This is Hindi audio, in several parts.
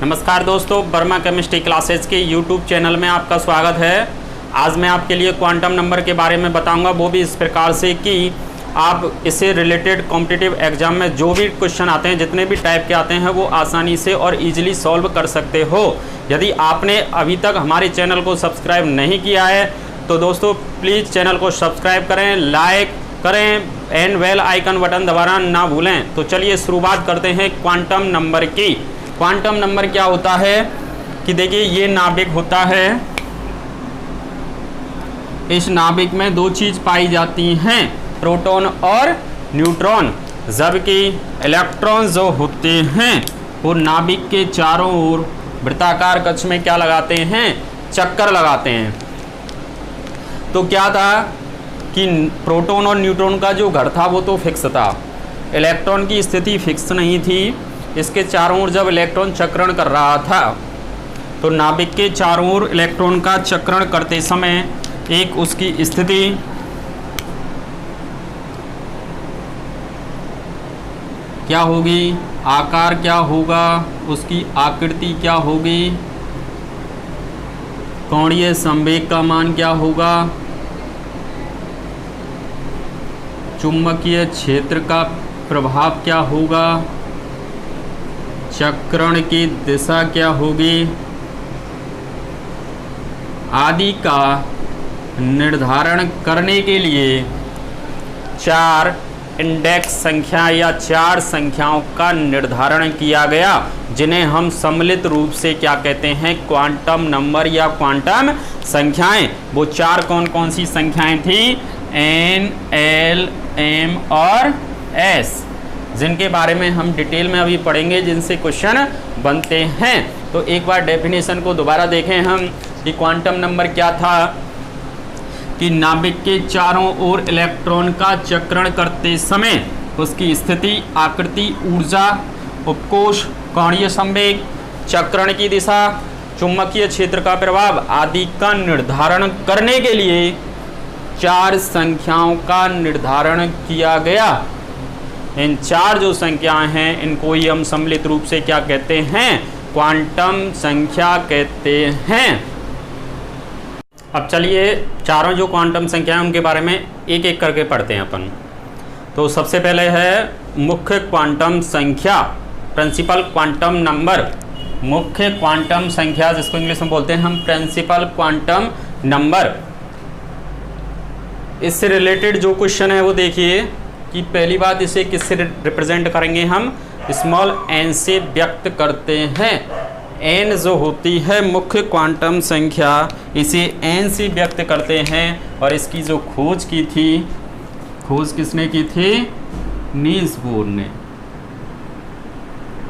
नमस्कार दोस्तों, वर्मा केमिस्ट्री क्लासेज के यूट्यूब चैनल में आपका स्वागत है। आज मैं आपके लिए क्वांटम नंबर के बारे में बताऊंगा, वो भी इस प्रकार से कि आप इससे रिलेटेड कॉम्पिटिटिव एग्जाम में जो भी क्वेश्चन आते हैं, जितने भी टाइप के आते हैं, वो आसानी से और इजीली सॉल्व कर सकते हो। यदि आपने अभी तक हमारे चैनल को सब्सक्राइब नहीं किया है तो दोस्तों प्लीज़ चैनल को सब्सक्राइब करें, लाइक करें एंड बेल आइकन बटन दबाना ना भूलें। तो चलिए शुरुआत करते हैं क्वांटम नंबर की। क्वांटम नंबर क्या होता है कि देखिए, ये नाभिक होता है। इस नाभिक में दो चीज़ पाई जाती हैं, प्रोटॉन और न्यूट्रॉन, जबकि इलेक्ट्रॉन जो होते हैं वो नाभिक के चारों ओर वृत्ताकार कक्ष में क्या लगाते हैं, चक्कर लगाते हैं। तो क्या था कि प्रोटॉन और न्यूट्रॉन का जो घर था वो तो फिक्स था, इलेक्ट्रॉन की स्थिति फिक्स नहीं थी। इसके चारों ओर जब इलेक्ट्रॉन चक्रण कर रहा था तो नाभिक के चारों ओर इलेक्ट्रॉन का चक्रण करते समय एक उसकी स्थिति क्या होगी, आकार क्या होगा, उसकी आकृति क्या होगी, कोणीय संवेग का मान क्या होगा, चुंबकीय क्षेत्र का प्रभाव क्या होगा, चक्रण की दिशा क्या होगी आदि का निर्धारण करने के लिए चार इंडेक्स संख्या या चार संख्याओं का निर्धारण किया गया, जिन्हें हम सम्मिलित रूप से क्या कहते हैं, क्वांटम नंबर या क्वांटम संख्याएं। वो चार कौन कौन सी संख्याएं थी, N, L, M और S, जिनके बारे में हम डिटेल में अभी पढ़ेंगे, जिनसे क्वेश्चन बनते हैं। तो एक बार डेफिनेशन को दोबारा देखें हम कि क्वांटम नंबर क्या था कि नाभिक के चारों ओर इलेक्ट्रॉन का चक्रण करते समय उसकी स्थिति, आकृति, ऊर्जा, उपकोष, कोणीय संवेग, चक्रण की दिशा, चुंबकीय क्षेत्र का प्रभाव आदि का निर्धारण करने के लिए चार संख्याओं का निर्धारण किया गया। इन चार जो संख्याएं हैं इनको ही हम सम्मिलित रूप से क्या कहते हैं, क्वांटम संख्या कहते हैं। अब चलिए चारों जो क्वांटम संख्या हैं उनके बारे में एक एक करके पढ़ते हैं अपन। तो सबसे पहले है मुख्य क्वांटम संख्या, प्रिंसिपल क्वांटम नंबर। मुख्य क्वांटम संख्या जिसको इंग्लिश में बोलते हैं हम प्रिंसिपल क्वांटम नंबर। इससे रिलेटेड जो क्वेश्चन है वो देखिए कि पहली बात, इसे किससे रिप्रेजेंट करेंगे हम, स्मॉल n से व्यक्त करते हैं। n जो होती है मुख्य क्वांटम संख्या, इसे n से व्यक्त करते हैं। और इसकी जो खोज की थी, खोज किसने की थी, नील्स बोर ने,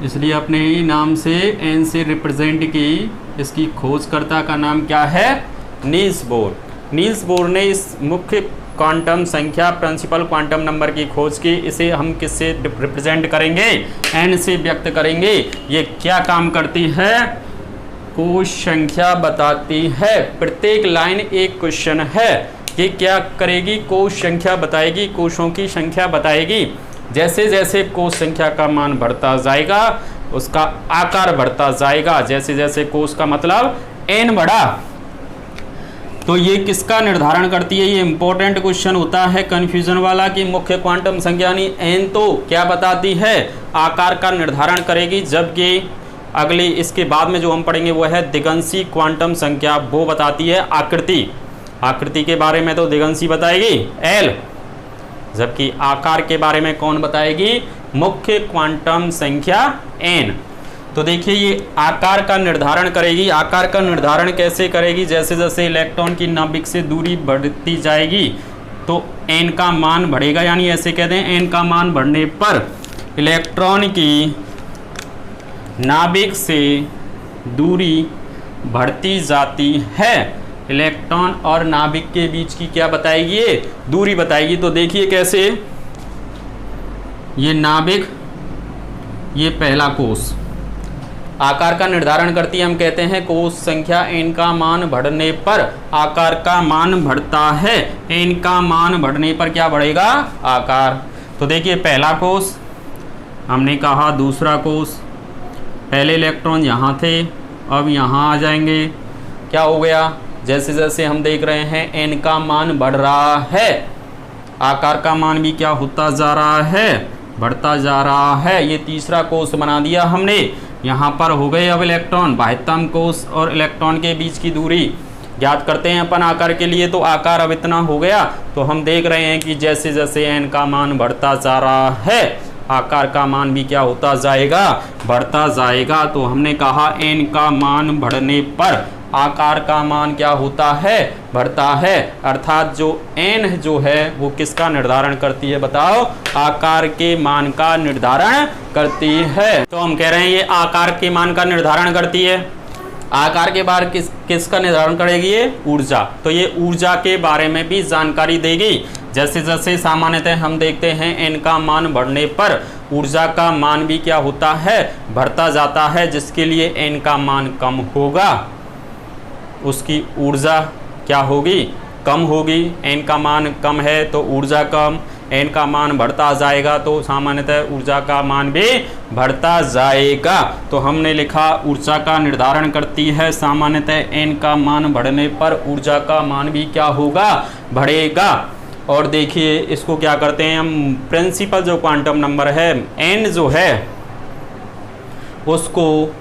इसलिए अपने ही नाम से n से रिप्रेजेंट की। इसकी खोजकर्ता का नाम क्या है, नील्स बोर। नील्स बोर ने इस मुख्य क्वांटम संख्या प्रिंसिपल क्वांटम नंबर की खोज की। इसे हम किससे रिप्रेजेंट करेंगे, n से व्यक्त करेंगे। ये क्या काम करती है, कोश संख्या बताती है। प्रत्येक लाइन एक क्वेश्चन है। ये क्या करेगी, कोश संख्या बताएगी, कोशों की संख्या बताएगी। जैसे जैसे कोश संख्या का मान बढ़ता जाएगा उसका आकार बढ़ता जाएगा। जैसे जैसे कोश का मतलब n बढ़ा, तो ये किसका निर्धारण करती है, ये इंपॉर्टेंट क्वेश्चन होता है कंफ्यूजन वाला कि मुख्य क्वांटम संख्या यानी n तो क्या बताती है, आकार का निर्धारण करेगी। जबकि अगली इसके बाद में जो हम पढ़ेंगे वो है दिगंशी क्वांटम संख्या, वो बताती है आकृति। आकृति के बारे में तो दिगंशी बताएगी L, जबकि आकार के बारे में कौन बताएगी, मुख्य क्वांटम संख्या n। तो देखिए ये आकार का निर्धारण करेगी। आकार का निर्धारण कैसे करेगी, जैसे जैसे इलेक्ट्रॉन की नाभिक से दूरी बढ़ती जाएगी तो n का मान बढ़ेगा। यानी ऐसे कहते हैं n का मान बढ़ने पर इलेक्ट्रॉन की नाभिक से दूरी बढ़ती जाती है। इलेक्ट्रॉन और नाभिक के बीच की क्या बताएगी, ये दूरी बताएगी। तो देखिए कैसे, ये नाभिक, ये पहला कोश आकार का निर्धारण करती है। हम कहते हैं कोश संख्या n का मान बढ़ने पर आकार का मान बढ़ता है। n का मान बढ़ने पर क्या बढ़ेगा, आकार। तो देखिए पहला कोश, हमने कहा दूसरा कोश, पहले इलेक्ट्रॉन यहाँ थे, अब यहाँ आ जाएंगे। क्या हो गया, जैसे जैसे हम देख रहे हैं n का मान बढ़ रहा है, आकार का मान भी क्या होता जा रहा है, बढ़ता जा रहा है। ये तीसरा कोष बना दिया हमने। यहाँ पर हो गए अब इलेक्ट्रॉन, बाह्यतम कोष और इलेक्ट्रॉन के बीच की दूरी ज्ञात करते हैं अपन आकार के लिए। तो आकार अब इतना हो गया। तो हम देख रहे हैं कि जैसे जैसे n का मान बढ़ता जा रहा है, आकार का मान भी क्या होता जाएगा, बढ़ता जाएगा। तो हमने कहा n का मान बढ़ने पर आकार का मान क्या होता है, बढ़ता है। अर्थात जो n जो है वो किसका निर्धारण करती है, बताओ, आकार के मान का निर्धारण करती है। तो हम कह रहे हैं ये आकार के मान का निर्धारण करती है। आकार के बारे किसका निर्धारण करेगी, ये ऊर्जा। तो ये ऊर्जा के बारे में भी जानकारी देगी। जैसे जैसे सामान्यतः हम देखते हैं n का मान बढ़ने पर ऊर्जा का मान भी क्या होता है, बढ़ता जाता है, जिसके लिए n का मान कम होगा, उसकी ऊर्जा क्या होगी, कम होगी। n का मान कम है तो ऊर्जा कम, n का मान बढ़ता जाएगा तो सामान्यतः ऊर्जा का मान भी बढ़ता जाएगा। तो हमने लिखा ऊर्जा का निर्धारण करती है सामान्यतः n का मान बढ़ने पर ऊर्जा का मान भी क्या होगा, बढ़ेगा। और देखिए इसको क्या करते हैं हम, प्रिंसिपल जो क्वांटम नंबर है n जो है उसको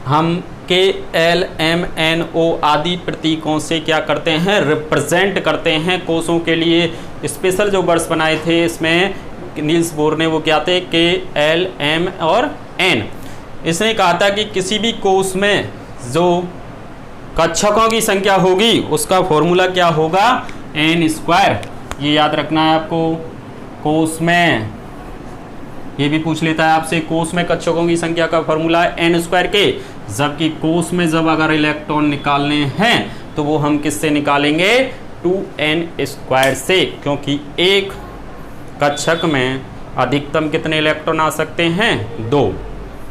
हम के एल एम एन ओ आदि प्रतीकों से क्या करते हैं, रिप्रेजेंट करते हैं। कोषों के लिए स्पेशल जो वर्ड्स बनाए थे इसमें नील्स बोर ने, वो क्या थे, के एल एम और एन। इसने कहा था कि किसी भी कोष में जो कक्षकों की संख्या होगी उसका फॉर्मूला क्या होगा, एन स्क्वायर। ये याद रखना है आपको। कोष में ये भी पूछ लेता है आपसे, कोष में कक्षकों की संख्या का फॉर्मूला है एन स्क्वायर के, जबकि कोष में जब अगर इलेक्ट्रॉन निकालने हैं तो वो हम किससे निकालेंगे, 2n स्क्वायर से, क्योंकि एक कक्षक में अधिकतम कितने इलेक्ट्रॉन आ सकते हैं, 2।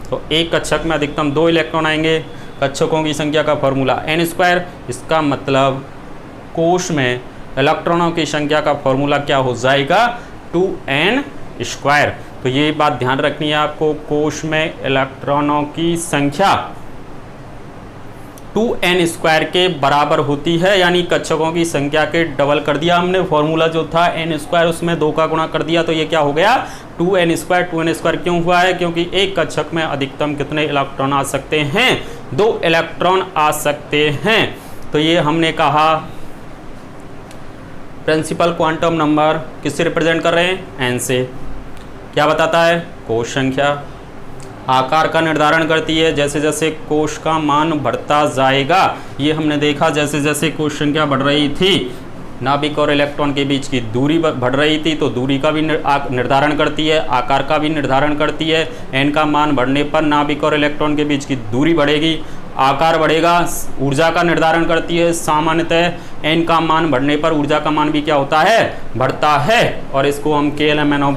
तो एक कक्षक में अधिकतम 2 इलेक्ट्रॉन आएंगे। कक्षकों की संख्या का फॉर्मूला n स्क्वायर, इसका मतलब कोष में इलेक्ट्रॉनों की संख्या का फॉर्मूला क्या हो जाएगा, 2n स्क्वायर। तो ये बात ध्यान रखनी है आपको, कोष में इलेक्ट्रॉनों की संख्या 2n स्क्वायर के बराबर होती है, यानी कक्षकों की संख्या के डबल कर दिया हमने। फॉर्मूला जो था n स्क्वायर उसमें 2 का गुणा कर दिया, तो ये क्या हो गया, 2n स्क्वायर। 2n स्क्वायर क्यों हुआ है, क्योंकि एक कक्षक में अधिकतम कितने इलेक्ट्रॉन आ सकते हैं, 2 इलेक्ट्रॉन आ सकते हैं। तो ये हमने कहा प्रिंसिपल क्वांटम नंबर किससे रिप्रेजेंट कर रहे हैं, n से। क्या बताता है, कोष संख्या। आकार का निर्धारण करती है, जैसे जैसे कोष का मान बढ़ता जाएगा, ये हमने देखा जैसे जैसे कोष संख्या बढ़ रही थी, नाभिक और इलेक्ट्रॉन के बीच की दूरी बढ़ रही थी, तो दूरी का भी निर्धारण करती है, आकार का भी निर्धारण करती है। n का मान बढ़ने पर नाभिक और इलेक्ट्रॉन के बीच की दूरी बढ़ेगी, आकार बढ़ेगा। ऊर्जा का निर्धारण करती है, सामान्यतः n का मान बढ़ने पर ऊर्जा का मान भी क्या होता है, बढ़ता है। और इसको हम KLMNO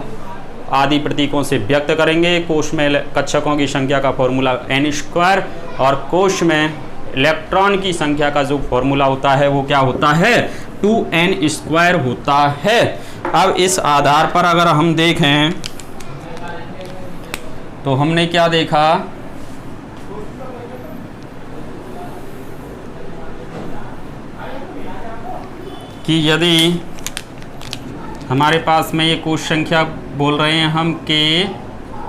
आदि प्रतीकों से व्यक्त करेंगे। कोष में कक्षकों की संख्या का फॉर्मूला n स्क्वायर, और कोष में इलेक्ट्रॉन की संख्या का जो फॉर्मूला होता है वो क्या होता है, 2n स्क्वायर होता है। अब इस आधार पर अगर हम देखें तो हमने क्या देखा कि यदि हमारे पास में ये कोष संख्या बोल रहे हैं हम, के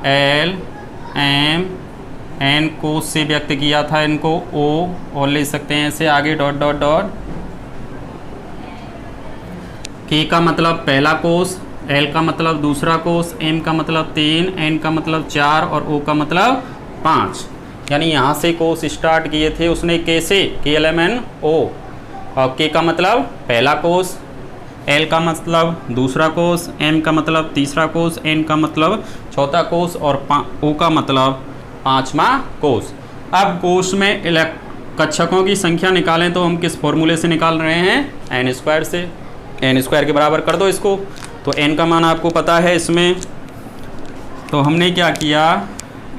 एल एम एन कोष से व्यक्त किया था, इनको ओ और ले सकते हैं ऐसे आगे डॉट डॉट डॉट। के का मतलब पहला कोष, एल का मतलब दूसरा कोष, एम का मतलब 3, एन का मतलब 4 और ओ का मतलब 5। यानी यहाँ से कोष स्टार्ट किए थे उसने के से, KLMNO, और के का मतलब पहला कोष, एल का मतलब दूसरा कोष, एम का मतलब तीसरा कोष, एन का मतलब चौथा कोष और ओ का मतलब 5वां कोष। अब कोष में कक्षकों की संख्या निकालें तो हम किस फॉर्मूले से निकाल रहे हैं, n स्क्वायर से। n स्क्वायर के बराबर कर दो इसको, तो n का मान आपको पता है इसमें। तो हमने क्या किया,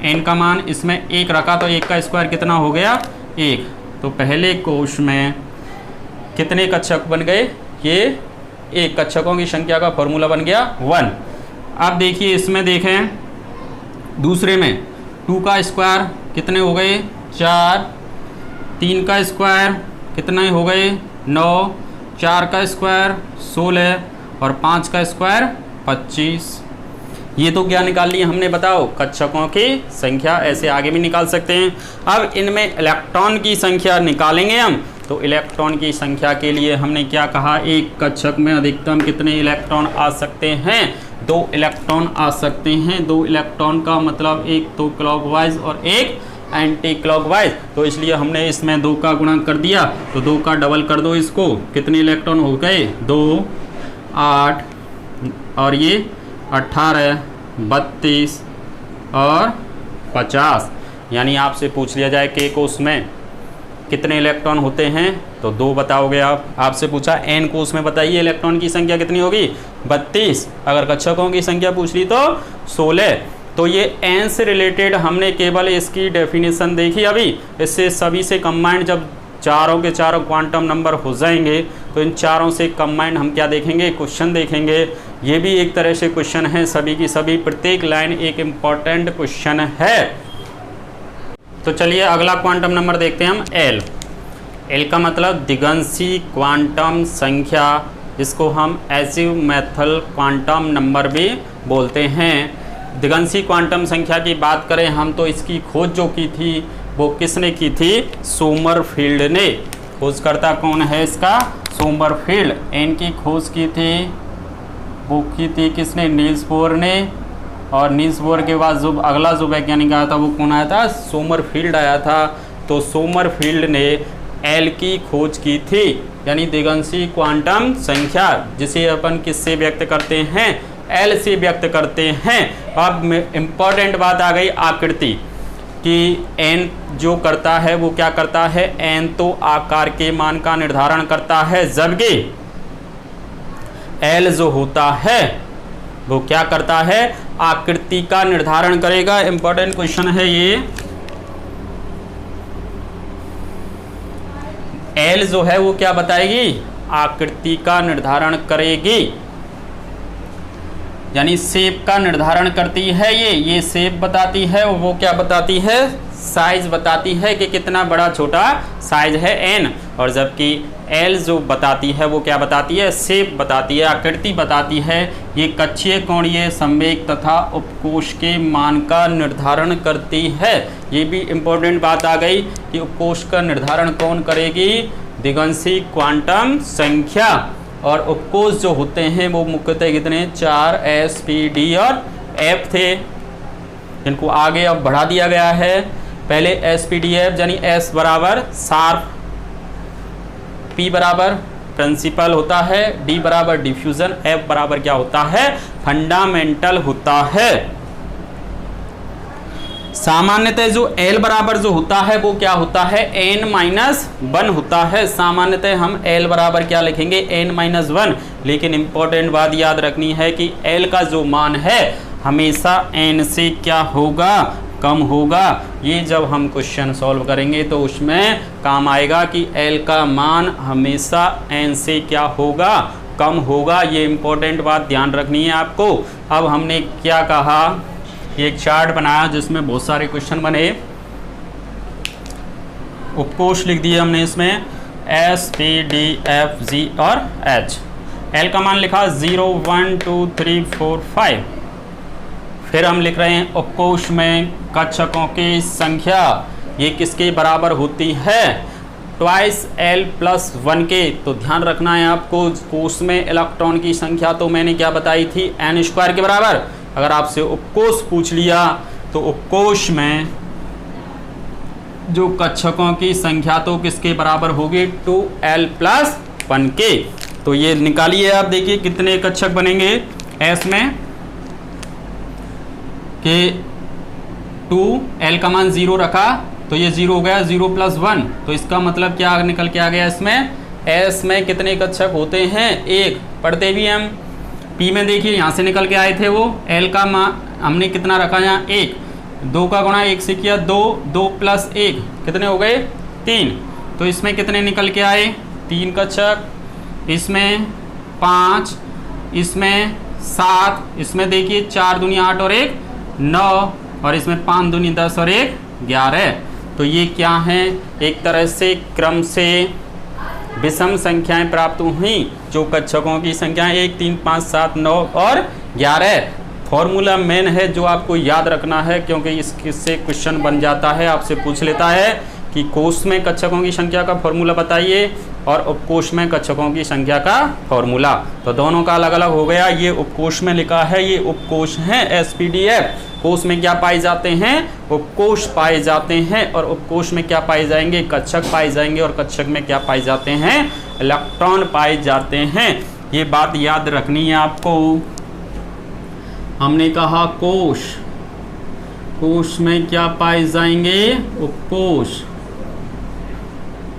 n का मान इसमें 1 रखा, तो 1 का स्क्वायर कितना हो गया, 1। तो पहले कोष में कितने कक्षक बन गए, ये एक कक्षकों की संख्या का फॉर्मूला बन गया 1। अब देखिए इसमें देखें दूसरे में 2 का स्क्वायर कितने हो गए 4, 3 का स्क्वायर कितने हो गए 9, 4 का स्क्वायर 16 और 5 का स्क्वायर 25। ये तो क्या निकाल लिए हमने, बताओ, कक्षकों की संख्या। ऐसे आगे भी निकाल सकते हैं। अब इनमें इलेक्ट्रॉन की संख्या निकालेंगे हम। तो इलेक्ट्रॉन की संख्या के लिए हमने क्या कहा, एक कक्षक में अधिकतम कितने इलेक्ट्रॉन आ सकते हैं, 2 इलेक्ट्रॉन आ सकते हैं। 2 इलेक्ट्रॉन का मतलब एक तो क्लॉकवाइज और एक एंटी क्लॉकवाइज। तो इसलिए हमने इसमें 2 का गुणा कर दिया, तो 2 का डबल कर दो इसको, कितने इलेक्ट्रॉन हो गए 2, 8 और ये 18, 32 और 50। यानी आपसे पूछ लिया जाए के कोष में कितने इलेक्ट्रॉन होते हैं, तो 2 बताओगे आप। आपसे पूछा एन कोष में बताइए इलेक्ट्रॉन की संख्या कितनी होगी 32। अगर कक्षकों की संख्या पूछ ली तो 16। तो ये एन से रिलेटेड हमने केवल इसकी डेफिनेशन देखी अभी। इससे सभी से कंबाइंड जब चारों के चारों क्वांटम नंबर हो जाएंगे तो इन चारों से कंबाइंड हम क्या देखेंगे, क्वेश्चन देखेंगे। ये भी एक तरह से क्वेश्चन है, सभी की सभी, प्रत्येक लाइन एक इम्पॉर्टेंट क्वेश्चन है। तो चलिए अगला क्वांटम नंबर देखते हैं हम एल। एल का मतलब दिगंशी क्वांटम संख्या, जिसको हम एजीमुथल क्वांटम नंबर भी बोलते हैं। दिगंशी क्वांटम संख्या की बात करें हम तो इसकी खोज जो की थी वो किसने की थी, सोमरफील्ड ने। खोजकर्ता कौन है इसका, सोमरफील्ड। एन की खोज की थी वो की थी किसने, नील्स बोर ने। और नील्स बोर के बाद जो अगला जो वैज्ञानिक आया था वो कौन आया था, सोमरफील्ड आया था। तो सोमरफील्ड ने एल की खोज की थी, यानी दिगंशी क्वांटम संख्या, जिसे अपन किससे व्यक्त करते हैं, एल से व्यक्त करते हैं। अब इम्पॉर्टेंट बात आ गई आकृति कि एन जो करता है वो क्या करता है, एन तो आकार के मान का निर्धारण करता है, जबकि एल जो होता है वो क्या करता है, आकृति का निर्धारण करेगा। इंपॉर्टेंट क्वेश्चन है ये। एल जो है वो क्या बताएगी, आकृति का निर्धारण करेगी, यानी शेप का निर्धारण करती है। ये शेप बताती है, और वो क्या बताती है, साइज बताती है कि कितना बड़ा छोटा साइज है एन। और जबकि एल जो बताती है वो क्या बताती है, शेप बताती है, आकृति बताती है। ये कक्षीय कोणीय संवेग तथा उपकोष के मान का निर्धारण करती है। ये भी इम्पोर्टेंट बात आ गई कि उपकोष का निर्धारण कौन करेगी, दिगंशी क्वांटम संख्या। और उपकोष जो होते हैं वो मुख्यतः कितने, 4 S, P, D और F थे, इनको आगे अब बढ़ा दिया गया है। पहले S, P, D, F, यानी S बराबर शार्प, P बराबर प्रिंसिपल होता है, D बराबर डिफ्यूजन, F बराबर क्या होता है, फंडामेंटल होता है। सामान्यतः जो L बराबर जो होता है वो क्या होता है, n-1 होता है। सामान्यतः हम L बराबर क्या लिखेंगे, n-1। लेकिन इंपॉर्टेंट बात याद रखनी है कि L का जो मान है हमेशा n से क्या होगा, कम होगा। ये जब हम क्वेश्चन सॉल्व करेंगे तो उसमें काम आएगा कि L का मान हमेशा n से क्या होगा, कम होगा। ये इंपॉर्टेंट बात ध्यान रखनी है आपको। अब हमने क्या कहा, एक चार्ट बनाया जिसमें बहुत सारे क्वेश्चन बने, उपकोष लिख दिए हमने इसमें S, P, D, F, G और H। L का मान लिखा 0, 1, 2, 3, 4, 5। फिर हम लिख रहे हैं उपकोष में कक्षकों की संख्या, ये किसके बराबर होती है, ट्वाइस L + 1 के। तो ध्यान रखना है आपको, कोष में इलेक्ट्रॉन की संख्या तो मैंने क्या बताई थी, n² के बराबर। अगर आपसे उपकोष पूछ लिया तो उपकोष में जो कक्षकों की संख्या तो किसके बराबर होगी, 2L + 1 के। तो ये निकालिए आप, देखिए कितने कक्षक बनेंगे S में, कि 2L का मान 0 रखा तो ये 0 हो गया, 0 + 1। तो इसका मतलब क्या निकल के आ गया, इसमें S में कितने कक्षक होते हैं, 1। पढ़ते भी हम P में, देखिए यहाँ से निकल के आए थे वो, L का मान हमने कितना रखा यहाँ, 1। 2 का गुणा 1 से किया 2, 2 + 1 कितने हो गए, 3। तो इसमें कितने निकल के आए, 3 कक्षक, इसमें 5, इसमें 7, इसमें देखिए 4 दूनी 8 और 1 9, और इसमें 5 दूनी 10 और 1 11। तो ये क्या हैं, एक तरह से क्रम से विषम संख्याएं प्राप्त हुई जो कक्षकों की संख्या 1 3 5 7 9 और 11। फॉर्मूला मेन है जो आपको याद रखना है, क्योंकि इससे क्वेश्चन बन जाता है, आपसे पूछ लेता है कि कोष में कक्षकों की संख्या का फॉर्मूला बताइए और उपकोष में कक्षकों की संख्या का फॉर्मूला। तो दोनों का अलग अलग हो गया। ये उपकोष में लिखा है, ये उपकोष हैं एसपीडीएफ। कोष में क्या पाए जाते हैं, उपकोष पाए जाते हैं, और उपकोष में क्या पाए जाएंगे, कक्षक पाए जाएंगे, और कक्षक में क्या पाए जाते हैं, इलेक्ट्रॉन पाए जाते हैं। ये बात याद रखनी है आपको। हमने कहा कोष, कोष में क्या पाए जाएंगे, उपकोष,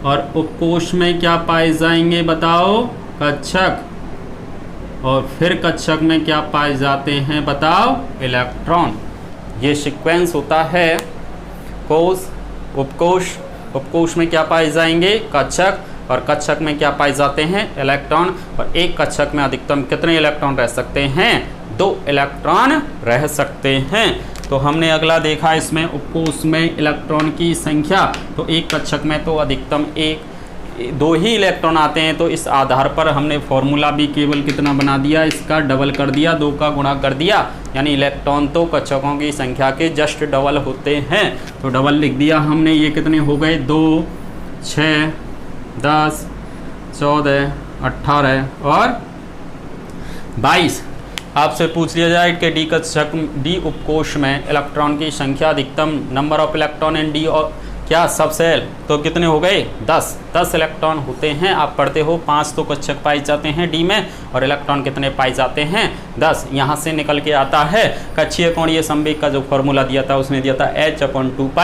और उपकोष में क्या पाए जाएंगे बताओ, कक्षक, और फिर कक्षक में क्या पाए जाते हैं बताओ, इलेक्ट्रॉन। ये सीक्वेंस होता है कोष, उपकोष, उपकोष में क्या पाए जाएंगे, कक्षक, और कक्षक में क्या पाए जाते हैं, इलेक्ट्रॉन। और एक कक्षक में अधिकतम कितने इलेक्ट्रॉन रह सकते हैं, 2 इलेक्ट्रॉन रह सकते हैं। तो हमने अगला देखा इसमें उपकोष में इलेक्ट्रॉन की संख्या, तो एक कक्षक में तो अधिकतम 2 ही इलेक्ट्रॉन आते हैं। तो इस आधार पर हमने फॉर्मूला भी केवल कितना बना दिया, इसका डबल कर दिया, 2 का गुणा कर दिया, यानी इलेक्ट्रॉन तो कक्षकों की संख्या के जस्ट डबल होते हैं। तो डबल लिख दिया हमने। ये कितने हो गए, 2 6 10 14 18 और 22। आपसे पूछ लिया जाए कि डी कक्षक, डी उपकोष में इलेक्ट्रॉन की संख्या अधिकतम, number of electron in D और क्या सबसेल, तो कितने हो गए, 10 इलेक्ट्रॉन होते हैं। आप पढ़ते हो 5 तो कक्षक पाए जाते हैं डी में, और इलेक्ट्रॉन कितने पाए जाते हैं, 10। यहाँ से निकल के आता है कक्षीय कोणीय संवेग का जो फॉर्मूला दिया था, उसने दिया था h/2π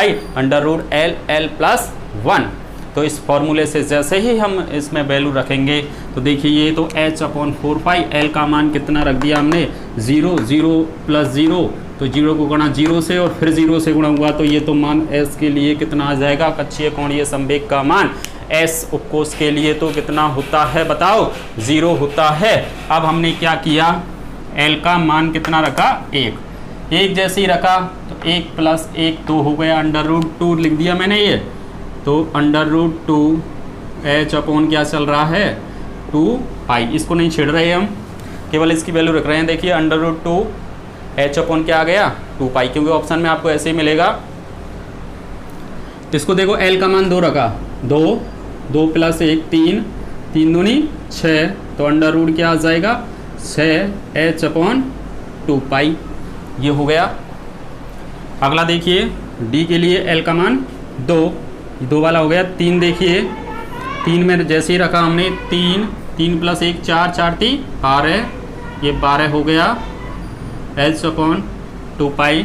√L+1। तो इस फॉर्मूले से जैसे ही हम इसमें वैल्यू रखेंगे, तो देखिए ये तो h/4π, L का मान कितना रख दिया हमने, 0 0 + 0, तो 0 को गुणा 0 से और फिर 0 से गुणा हुआ, तो ये तो मान S के लिए कितना आ जाएगा, कक्षीय कोणीय संवेग का मान S उपकोष के लिए तो कितना होता है बताओ, 0 होता है। अब हमने क्या किया, L का मान कितना रखा, 1 जैसे ही रखा, तो 1 + 1 2 हो गया, √2 लिख दिया मैंने ये, तो √2 h/ क्या चल रहा है, 2π। इसको नहीं छेड़ रहे हम, केवल इसकी वैल्यू रख रहे हैं। देखिए √2 h/ क्या आ गया, 2π, क्योंकि ऑप्शन में आपको ऐसे ही मिलेगा। इसको देखो L का मान 2 रखा, 2 + 1 3 3 दूनी 6, तो √ क्या आ जाएगा, 6h/2π। ये हो गया। अगला देखिए D के लिए L का मान 2 वाला हो गया। 3 देखिए, 3 में जैसे ही रखा हमने, 3 + 1 4 4 3 12, ये 12 हो गया h/2π।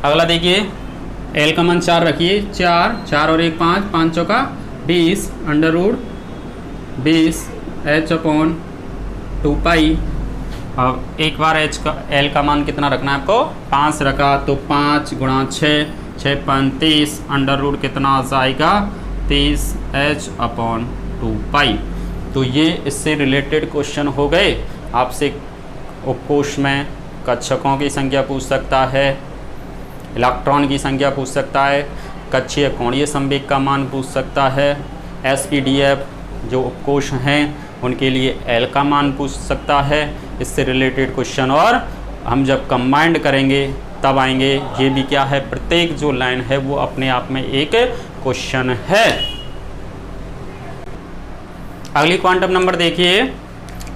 अगला देखिए L का मान 4 रखिए, 4 और 1 5, 5 चौका 20, √20 h/2π। अब एक बार L का मान कितना रखना है आपको, 5 रखा, तो 5 × 6 6 × 35, √ कितना आ जाएगा, 30 h/2π। तो ये इससे रिलेटेड क्वेश्चन हो गए। आपसे उपकोष में कक्षकों की संख्या पूछ सकता है, इलेक्ट्रॉन की संख्या पूछ सकता है, कक्षीय कोणीय संवेग का मान पूछ सकता है, एसपीडीएफ जो उपकोष हैं उनके लिए L का मान पूछ सकता है, इससे रिलेटेड क्वेश्चन। और हम जब कंबाइंड करेंगे तब आएंगे। ये भी क्या है, प्रत्येक जो लाइन है वो अपने आप में एक क्वेश्चन है। अगली क्वांटम नंबर देखिए,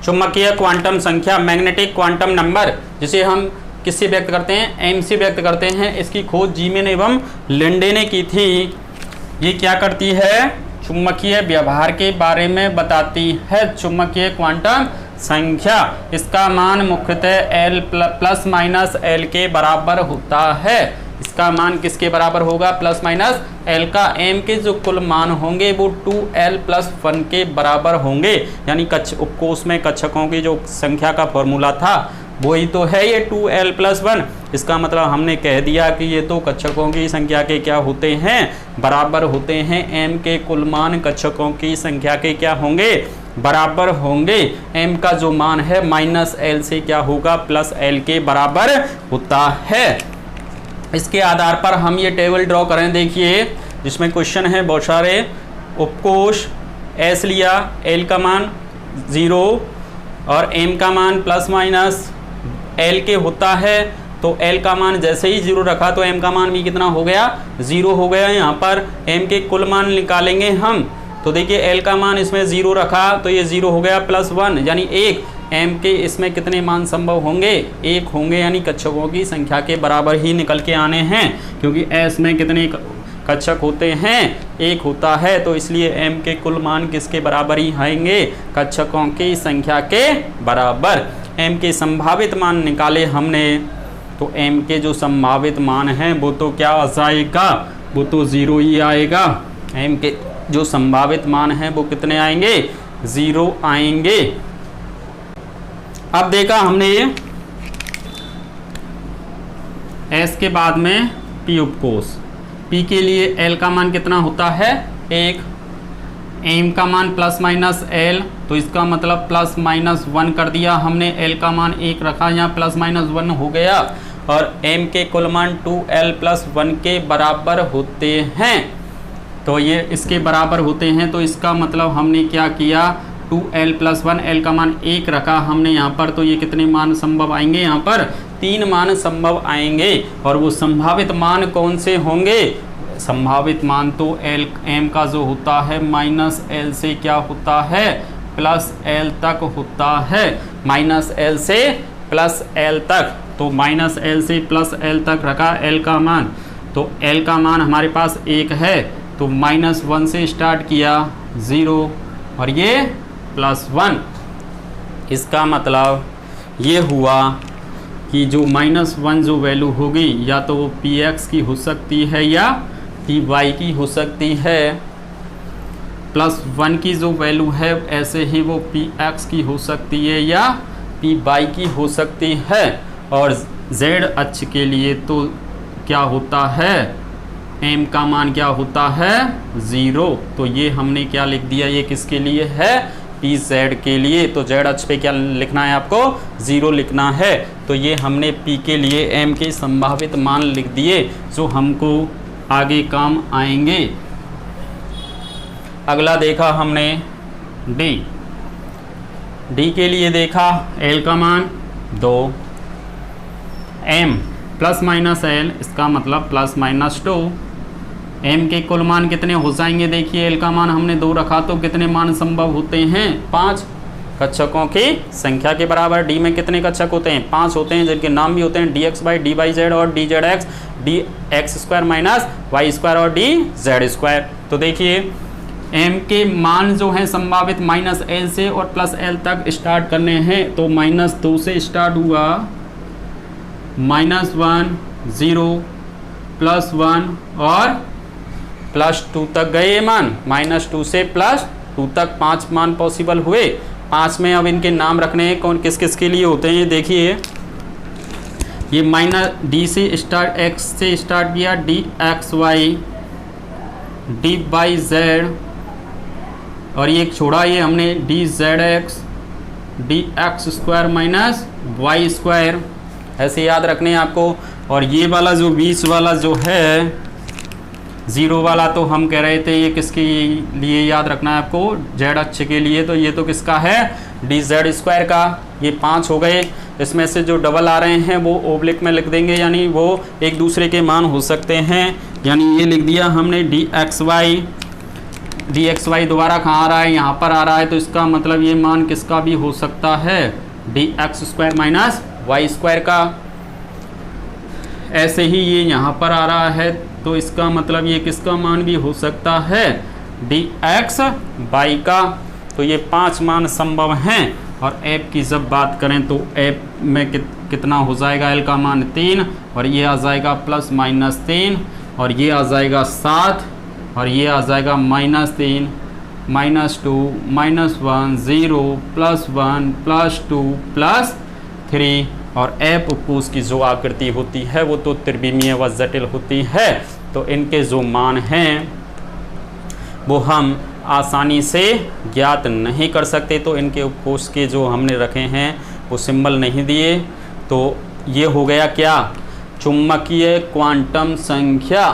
चुंबकीय क्वांटम संख्या, मैग्नेटिक क्वांटम नंबर, जिसे हम किससे व्यक्त करते हैं, m से व्यक्त करते हैं। इसकी खोज जीमेन एवं लिंडे ने की थी। ये क्या करती है, चुंबकीय व्यवहार के बारे में बताती है। चुंबकीय क्वांटम संख्या, इसका मान मुख्यतः L ± L के बराबर होता है। इसका मान किसके बराबर होगा, ± L का। m के जो कुल मान होंगे वो 2L+1 के बराबर होंगे। यानी उपकोष में कक्षकों की जो संख्या का फॉर्मूला था वही तो है ये 2L+1। इसका मतलब हमने कह दिया कि ये तो कक्षकों की संख्या के क्या होते हैं, बराबर होते हैं। m के कुल मान कक्षकों की संख्या के क्या होंगे, बराबर होंगे। m का जो मान है -L से क्या होगा, +L के बराबर होता है। इसके आधार पर हम ये टेबल ड्रॉ करें। देखिए जिसमें क्वेश्चन है बहुत सारे। उपकोष एस लिया, एल का मान 0 और एम का मान प्लस माइनस एल के होता है, तो एल का मान जैसे ही 0 रखा तो एम का मान भी कितना हो गया, 0 हो गया। यहाँ पर एम के कुल मान निकालेंगे हम, तो देखिए एल का मान इसमें 0 रखा तो ये 0 हो गया प्लस 1 यानी 1। एम के इसमें कितने मान संभव होंगे, 1 होंगे, यानी कक्षकों की संख्या के बराबर ही निकल के आने हैं, क्योंकि एस में कितने कक्षक होते हैं, 1 होता है, तो इसलिए एम के कुल मान किसके बराबर ही आएंगे, कक्षकों की संख्या के बराबर। एम के संभावित मान निकाले हमने, तो एम के जो संभावित मान हैं वो तो क्या आ जाएगा, वो तो 0 ही आएगा। एम के जो संभावित मान हैं वो कितने आएंगे, 0 आएंगे। अब देखा हमने ये एस के बाद में पी उपकोष, पी के लिए एल का मान कितना होता है, 1, एम का मान प्लस माइनस एल, तो इसका मतलब प्लस माइनस 1 कर दिया हमने, एल का मान 1 रखा, यहाँ प्लस माइनस 1 हो गया, और एम के कुल मान 2l प्लस 1 के बराबर होते हैं, तो ये इसके बराबर होते हैं, तो इसका मतलब हमने क्या किया, 2l प्लस 1, एल का मान 1 रखा हमने यहाँ पर, तो ये कितने मान संभव आएंगे, यहाँ पर 3 मान संभव आएंगे। और वो संभावित मान कौन से होंगे, संभावित मान तो एल एम का जो होता है माइनस एल से क्या होता है, प्लस एल तक होता है, माइनस एल से प्लस एल तक, तो माइनस एल से प्लस एल तक रखा एल का मान, तो एल का मान हमारे पास 1 है, तो माइनस 1 से स्टार्ट किया 0 और ये प्लस 1। इसका मतलब ये हुआ कि जो -1 जो वैल्यू होगी या तो वो पी एक्स की हो सकती है या पी वाई की हो सकती है, +1 की जो वैल्यू है ऐसे ही वो पी एक्स की हो सकती है या पी वाई की हो सकती है। और z अक्ष के लिए तो क्या होता है, m का मान क्या होता है, 0, तो ये हमने क्या लिख दिया, ये किसके लिए है, पी जेड के लिए, तो z अक्ष पे क्या लिखना है आपको, 0 लिखना है, तो ये हमने p के लिए m के संभावित मान लिख दिए जो हमको आगे काम आएंगे। अगला देखा हमने d के लिए देखा l का मान 2, m प्लस माइनस एल, इसका मतलब प्लस माइनस 2, m के कुल मान कितने हो जाएंगे, देखिए l का मान हमने 2 रखा तो कितने मान संभव होते हैं, 5 कक्षकों की संख्या के बराबर। d में कितने कक्षक होते हैं, 5 होते हैं, जिनके नाम भी होते हैं dx बाई dy z और dzx, dx square minus Y square और dz स्क्वायर। तो देखिए m के मान जो हैं संभावित -l से और +l तक स्टार्ट करने हैं, तो -2 से स्टार्ट हुआ, -1 0 +1 और +2 तक गए मान, -2 से +2 तक 5 मान पॉसिबल हुए। 5 में अब इनके नाम रखने हैं, कौन किस किस के लिए होते हैं, देखिए ये -d से स्टार्ट, x से स्टार्ट किया, dxy dyz, और ये छोड़ा ये हमने dzx dx square minus Y square, ऐसे याद रखने हैं आपको। और ये वाला जो 20 वाला जो है 0 वाला, तो हम कह रहे थे ये किसके लिए याद रखना है आपको, z अक्ष के लिए, तो ये तो किसका है, dz स्क्वायर का। ये 5 हो गए, इसमें से जो डबल आ रहे हैं वो ओब्लिक में लिख देंगे, यानी वो एक दूसरे के मान हो सकते हैं, यानी ये लिख दिया हमने dxy दोबारा कहाँ आ रहा है, यहाँ पर आ रहा है, तो इसका मतलब ये मान किसका भी हो सकता है, dx square minus Y square का। ऐसे ही ये यहाँ पर आ रहा है, तो इसका मतलब ये किसका मान भी हो सकता है, dx बाई का। तो ये 5 मान संभव हैं। और ऐप की जब बात करें तो ऐप में कितना हो जाएगा, l का मान 3, और ये आ जाएगा +-3, और ये आ जाएगा 7, और ये आ जाएगा -3 -2 -1 0 +1 +2 +3। और ऐप उपकोष की जो आकृति होती है वो तो त्रिविमीय व जटिल होती है, तो इनके जो मान हैं वो हम आसानी से ज्ञात नहीं कर सकते, तो इनके उपकोष के जो हमने रखे हैं वो सिंबल नहीं दिए। तो ये हो गया क्या, चुंबकीय क्वांटम संख्या।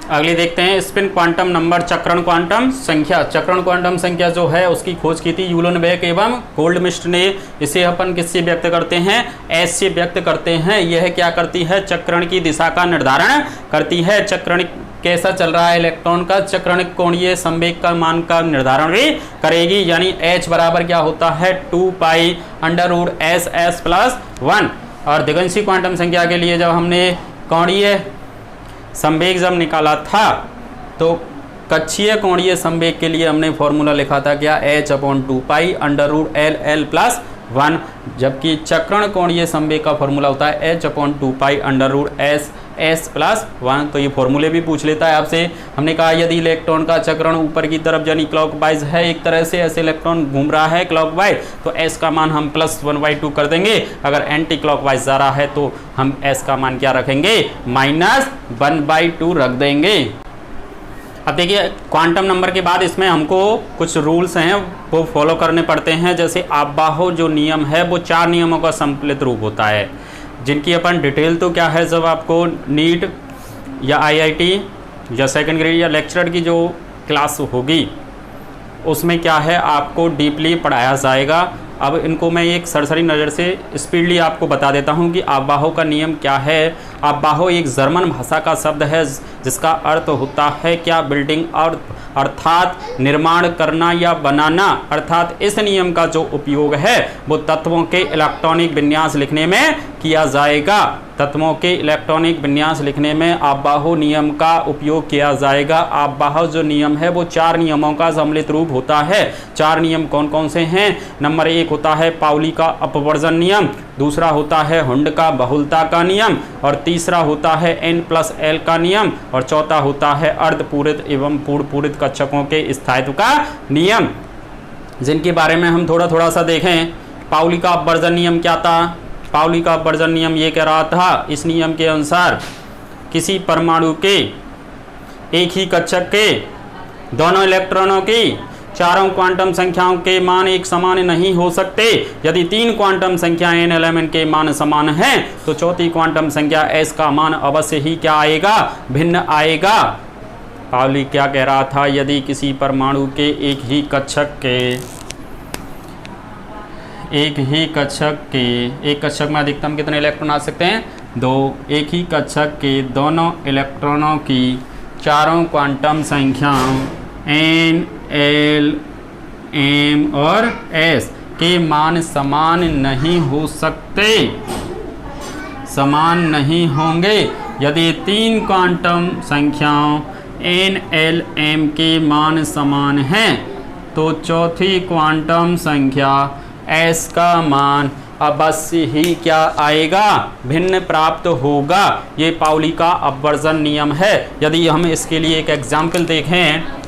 अगली देखते हैं स्पिन क्वांटम नंबर, चक्रण क्वांटम संख्या। चक्रण क्वांटम संख्या जो है उसकी खोज की थी यूलनबेक एवं गोल्डमिस्ट ने। इसे अपन किससे व्यक्त करते हैं? एस से व्यक्त करते हैं। यह क्या करती है? चक्रण की दिशा का निर्धारण करती है। चक्रण कैसा चल रहा है इलेक्ट्रॉन का, चक्रण कोणीय संवेग का मान का निर्धारण भी करेगी। यानी H बराबर क्या होता है? 2 pi under root S S plus 1। और दिगंशी क्वांटम संख्या के लिए जब हमने कोणीय संवेग जब निकाला था तो कक्षीय कोणीय संवेग के लिए हमने फॉर्मूला लिखा था क्या? H/2 pi under root L L plus 1। जबकि चक्रण कोणीय संवेग का फॉर्मूला होता है H/2 pi under root S S plus 1। तो ये फॉर्मूले भी पूछ लेता है आपसे। हमने कहा यदि इलेक्ट्रॉन का चक्रण ऊपर की तरफ यानी क्लॉकवाइज है, एक तरह से ऐसे इलेक्ट्रॉन घूम रहा है क्लॉकवाइज, तो एस का मान हम +1/2 कर देंगे। अगर एंटी क्लॉकवाइज जा रहा है तो हम एस का मान क्या रखेंगे? -1/2 रख देंगे। अब देखिए क्वांटम नंबर के बाद इसमें हमको कुछ रूल्स हैं वो फॉलो करने पड़ते हैं। जैसे अबाहो जो नियम है वो 4 नियमों का सम्मिलित रूप होता है, जिनकी अपन डिटेल तो क्या है जब आपको नीट या IIT या सेकंड ग्रेड या लेक्चरर की जो क्लास होगी उसमें क्या है आपको डीपली पढ़ाया जाएगा। अब इनको मैं एक सरसरी नज़र से स्पीडली आपको बता देता हूँ कि अबाहो का नियम क्या है। अबाहो एक जर्मन भाषा का शब्द है जिसका अर्थ होता है क्या? बिल्डिंग और अर्थात निर्माण करना या बनाना। अर्थात इस नियम का जो उपयोग है वो तत्वों के इलेक्ट्रॉनिक विन्यास लिखने में किया जाएगा। तत्वों के इलेक्ट्रॉनिक विन्यास लिखने में अबाहो नियम का उपयोग किया जाएगा। अबाहो जो नियम है वो 4 नियमों का सम्मिलित रूप होता है। 4 नियम कौन कौन से हैं? नंबर 1 होता है पाउली का अपवर्जन नियम, दूसरा होता है हुंड का बहुलता का नियम, और तीसरा होता है N+L का नियम, और चौथा होता है अर्धपूरित एवं पूर्णपूरित कक्षकों के स्थायित्व का नियम, जिनके बारे में हम थोड़ा थोड़ा सा देखें। पाउली का अपवर्जन नियम क्या था? पाउली का अपवर्जन नियम ये कह रहा था, इस नियम के अनुसार किसी परमाणु के एक ही कक्षक के दोनों इलेक्ट्रॉनों की चारों क्वांटम संख्याओं के मान एक समान नहीं हो सकते। यदि 3 क्वांटम संख्या n एलिमेंट के मान समान हैं तो चौथी क्वांटम संख्या s का मान अवश्य ही क्या आएगा? भिन्न आएगा। पाउली क्या कह रहा था? यदि किसी परमाणु के एक ही कक्षक में अधिकतम कितने इलेक्ट्रॉन आ सकते हैं? 2। एक ही कक्षक के दोनों इलेक्ट्रॉनों की चारों क्वांटम संख्याओं n, l, m और s के मान समान नहीं हो सकते, समान नहीं होंगे। यदि 3 क्वांटम संख्याओं n, l, m के मान समान हैं तो चौथी क्वांटम संख्या s का मान अवश्य ही क्या आएगा? भिन्न प्राप्त होगा। ये पाउली का अपवर्जन नियम है। यदि हम इसके लिए एक एग्जाम्पल देखें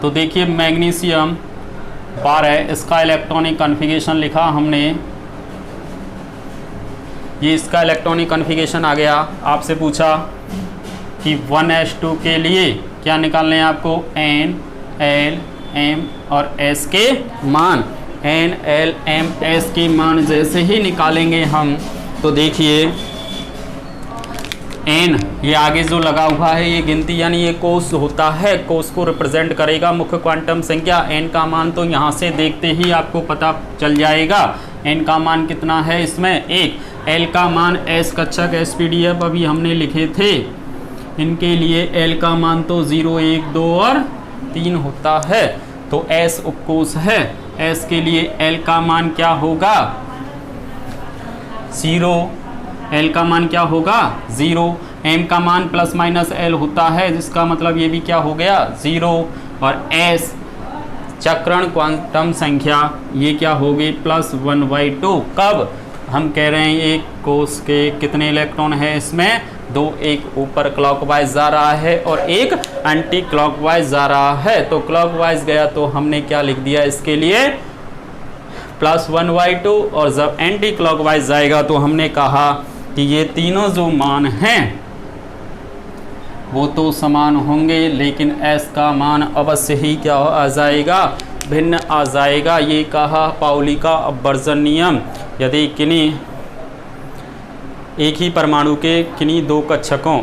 तो देखिए मैग्नीशियम 12, इसका इलेक्ट्रॉनिक कॉन्फ़िगरेशन लिखा हमने, ये इसका इलेक्ट्रॉनिक कॉन्फ़िगरेशन आ गया। आपसे पूछा कि 1s2 के लिए क्या निकालने हैं आपको? n, l, m और s के मान। n, l, m, s के मान जैसे ही निकालेंगे हम तो देखिए n ये आगे जो लगा हुआ है ये गिनती यानी ये कोस होता है, कोस को रिप्रेजेंट करेगा मुख्य क्वांटम संख्या। n का मान तो यहाँ से देखते ही आपको पता चल जाएगा। n का मान कितना है इसमें? 1। l का मान s कक्षक SPDF अभी हमने लिखे थे, इनके लिए l का मान तो 0, 1, 2 और 3 होता है। तो s उपकोष है, s के लिए l का मान क्या होगा? 0। l का मान क्या होगा? 0। m का मान ±l होता है, जिसका मतलब ये भी क्या हो गया? 0। और s चक्रण क्वांटम संख्या ये क्या होगी? +1/2। कब? हम कह रहे हैं एक कोष के कितने इलेक्ट्रॉन है इसमें? 2। एक ऊपर क्लॉकवाइज जा रहा है और एक एंटी क्लॉकवाइज जा रहा है। तो क्लॉकवाइज गया तो हमने क्या लिख दिया इसके लिए? +1/2। और जब एंटी क्लॉकवाइज जाएगा तो हमने कहा कि ये तीनों जो मान हैं वो तो समान होंगे, लेकिन s का मान अवश्य ही क्या आ जाएगा? भिन्न आ जाएगा। ये कहा पाउली का अपवर्जन नियम। यदि किन्हीं एक ही परमाणु के किन्हीं दो कक्षकों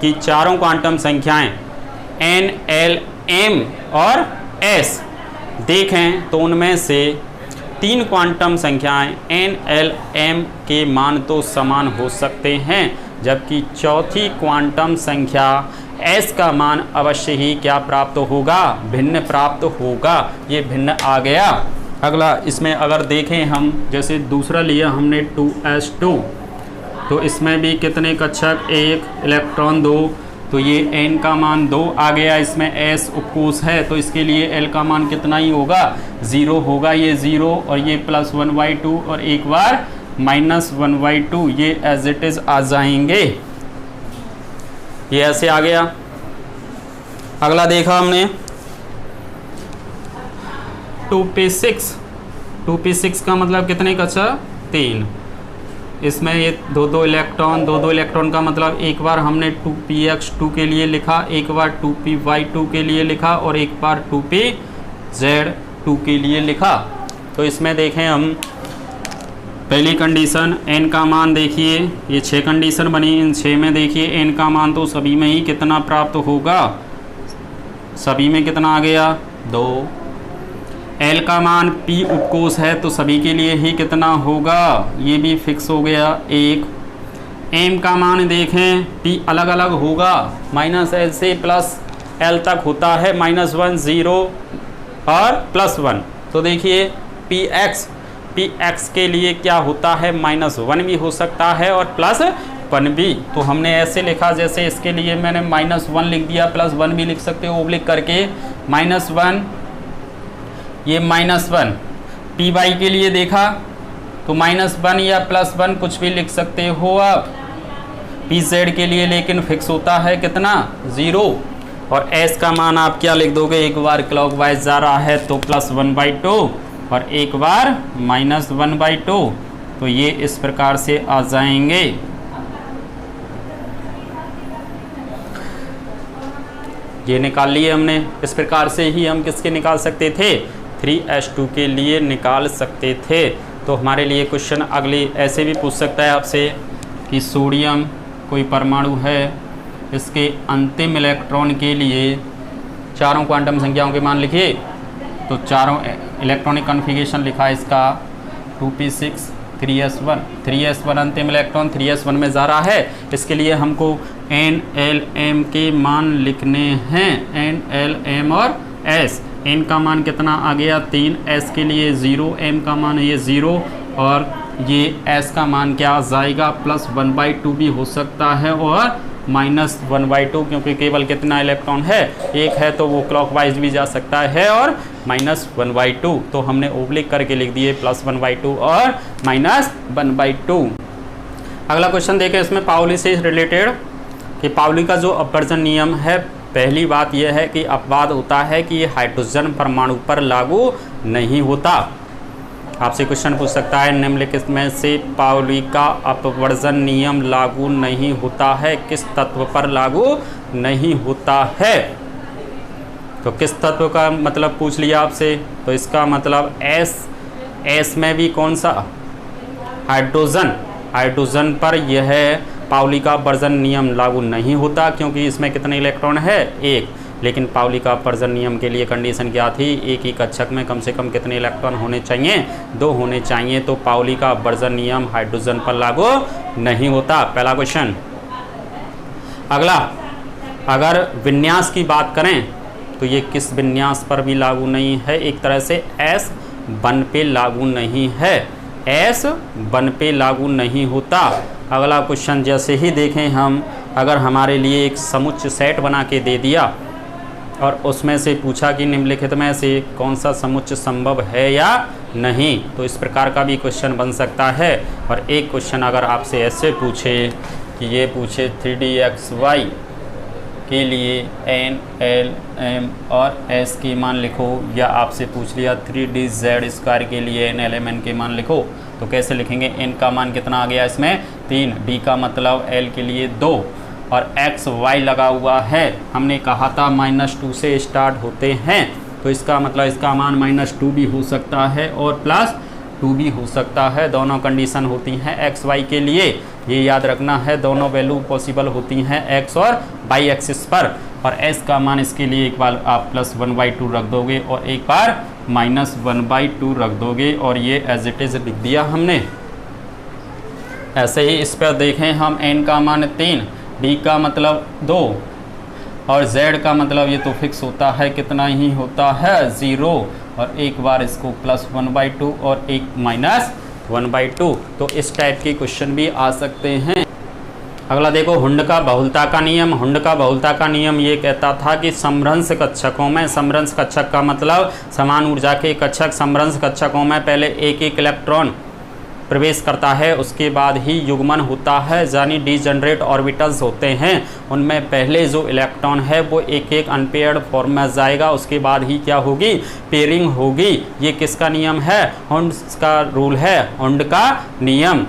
की चारों क्वांटम संख्याएं n, l, m और s देखें तो उनमें से 3 क्वांटम संख्याएं n, l, m के मान तो समान हो सकते हैं, जबकि चौथी क्वांटम संख्या s का मान अवश्य ही क्या प्राप्त होगा, भिन्न प्राप्त होगा। ये भिन्न आ गया। अगला इसमें अगर देखें हम, जैसे दूसरा लिया हमने 2s2, तो इसमें भी कितने कक्षक, 1, इलेक्ट्रॉन 2, तो ये n का मान 2 आ गया। इसमें s उपकोष है तो इसके लिए l का मान कितना ही होगा, 0 होगा। ये 0 और ये +1/2 और एक बार -1/2, ये एज इट इज आ जाएंगे। ये ऐसे आ गया। अगला देखा हमने 2p6 का मतलब कितने कक्षक, 3। इसमें ये दो इलेक्ट्रॉन का मतलब एक बार हमने 2px2 के लिए लिखा, एक बार 2py2 के लिए लिखा और एक बार 2pz2 के लिए लिखा। तो इसमें देखें हम पहली कंडीशन n का मान देखिए, ये 6 कंडीशन बनी, इन 6 में देखिए n का मान तो सभी में ही कितना प्राप्त होगा, सभी में कितना आ गया, 2। l का मान p उपकोष है तो सभी के लिए ही कितना होगा, ये भी फिक्स हो गया, 1। m का मान देखें p अलग अलग होगा, -l से +l तक होता है, -1, 0 और +1। तो देखिए px के लिए क्या होता है, -1 भी हो सकता है और +1 भी। तो हमने ऐसे लिखा, जैसे इसके लिए मैंने -1 लिख दिया, +1 भी लिख सकते हो ओब्लिक करके, -1, ये -1। py के लिए देखा तो -1 या +1 कुछ भी लिख सकते हो आप। pz के लिए लेकिन फिक्स होता है कितना, 0। और s का मान आप क्या लिख दोगे, एक बार क्लॉकवाइज जा रहा है तो +1/2 और एक बार -1/2। तो ये इस प्रकार से आ जाएंगे। ये निकाल लिए हमने। इस प्रकार से ही हम किसके निकाल सकते थे, 3s2 के लिए निकाल सकते थे। तो हमारे लिए क्वेश्चन अगली ऐसे भी पूछ सकता है आपसे कि सोडियम कोई परमाणु है, इसके अंतिम इलेक्ट्रॉन के लिए चारों क्वांटम संख्याओं के मान लिखिए। तो चारों इलेक्ट्रॉनिक कॉन्फ़िगरेशन लिखा है इसका 2p6 3s1 अंतिम इलेक्ट्रॉन 3s1 में जा रहा है। इसके लिए हमको n, l, m के मान लिखने हैं, n, l, m और s। n का मान कितना आ गया, 3, s के लिए 0, m का मान ये 0 और ये s का मान क्या आ जाएगा, +1/2 भी हो सकता है और -1/2, क्योंकि केवल कितना इलेक्ट्रॉन है, एक है, तो वो क्लॉकवाइज भी जा सकता है और -1/2। तो हमने ओब्लिक करके लिख दिए +1/2 और -1/2। अगला क्वेश्चन देखें इसमें पाउली से रिलेटेड कि पाउली का जो अपवर्जन नियम है, पहली बात यह है कि अपवाद होता है कि ये हाइड्रोजन परमाणु पर लागू नहीं होता। आपसे क्वेश्चन पूछ सकता है निम्नलिखित में से पाउली का अपवर्जन नियम लागू नहीं होता है, किस तत्व पर लागू नहीं होता है। तो किस तत्व का मतलब पूछ लिया आपसे, तो इसका मतलब S में भी कौन सा, हाइड्रोजन पर यह पाउली का अपवर्जन नियम लागू नहीं होता, क्योंकि इसमें कितने इलेक्ट्रॉन है, 1। लेकिन पाउली का अपवर्जन नियम के लिए कंडीशन क्या थी, एक ही कक्षक में कम से कम कितने इलेक्ट्रॉन होने चाहिए, 2 होने चाहिए। तो पाउली का अपवर्जन नियम हाइड्रोजन पर लागू नहीं होता, पहला क्वेश्चन। अगला, अगर विन्यास की बात करें तो ये किस विन्यास पर भी लागू नहीं है, एक तरह से S1 पे लागू नहीं है, S1 पे लागू नहीं होता। अगला क्वेश्चन जैसे ही देखें हम, अगर हमारे लिए एक समुच्चय सेट बना के दे दिया और उसमें से पूछा कि निम्नलिखित में से कौन सा समुच्चय संभव है या नहीं, तो इस प्रकार का भी क्वेश्चन बन सकता है। और एक क्वेश्चन अगर आपसे ऐसे पूछे कि ये पूछे 3dxy के लिए n, l, m और s के मान लिखो, या आपसे पूछ लिया 3dz² के लिए n, l, m, n के मान लिखो, तो कैसे लिखेंगे। n का मान कितना आ गया इसमें, 3, d का मतलब l के लिए 2 और x y लगा हुआ है। हमने कहा था -2 से स्टार्ट होते हैं, तो इसका मतलब इसका मान -2 भी हो सकता है और 2 भी हो सकता है। दोनों कंडीशन होती हैं एक्स वाई के लिए, ये याद रखना है। दोनों वैल्यू पॉसिबल होती हैं एक्स और वाई एक्सिस पर। और एस का मान इसके लिए एक बार आप +1/2 रख दोगे और एक बार -1/2 रख दोगे, और ये एज इट इज़ लिख दिया हमने। ऐसे ही इस पर देखें हम, n का मान 3, d का मतलब 2 और z का मतलब ये तो फिक्स होता है, कितना ही होता है 0, और एक बार इसको +1/2 और एक -1/2। तो इस टाइप के क्वेश्चन भी आ सकते हैं। अगला देखो, हुंड का बहुलता का नियम। हुंड का बहुलता का नियम ये कहता था कि समभ्रंश कक्षकों में, समभ्रंश कक्षक का मतलब समान ऊर्जा के कक्षक, समभ्रंश कक्षकों में पहले एक एक इलेक्ट्रॉन प्रवेश करता है, उसके बाद ही युग्मन होता है, यानी डिजनरेट ऑर्बिटल्स होते हैं। उनमें पहले जो इलेक्ट्रॉन है वो एक एक अनपेयर्ड फॉर्म में जाएगा, उसके बाद ही क्या होगी, पेयरिंग होगी। ये किसका नियम है, हुंड का रूल है, हुंड का नियम।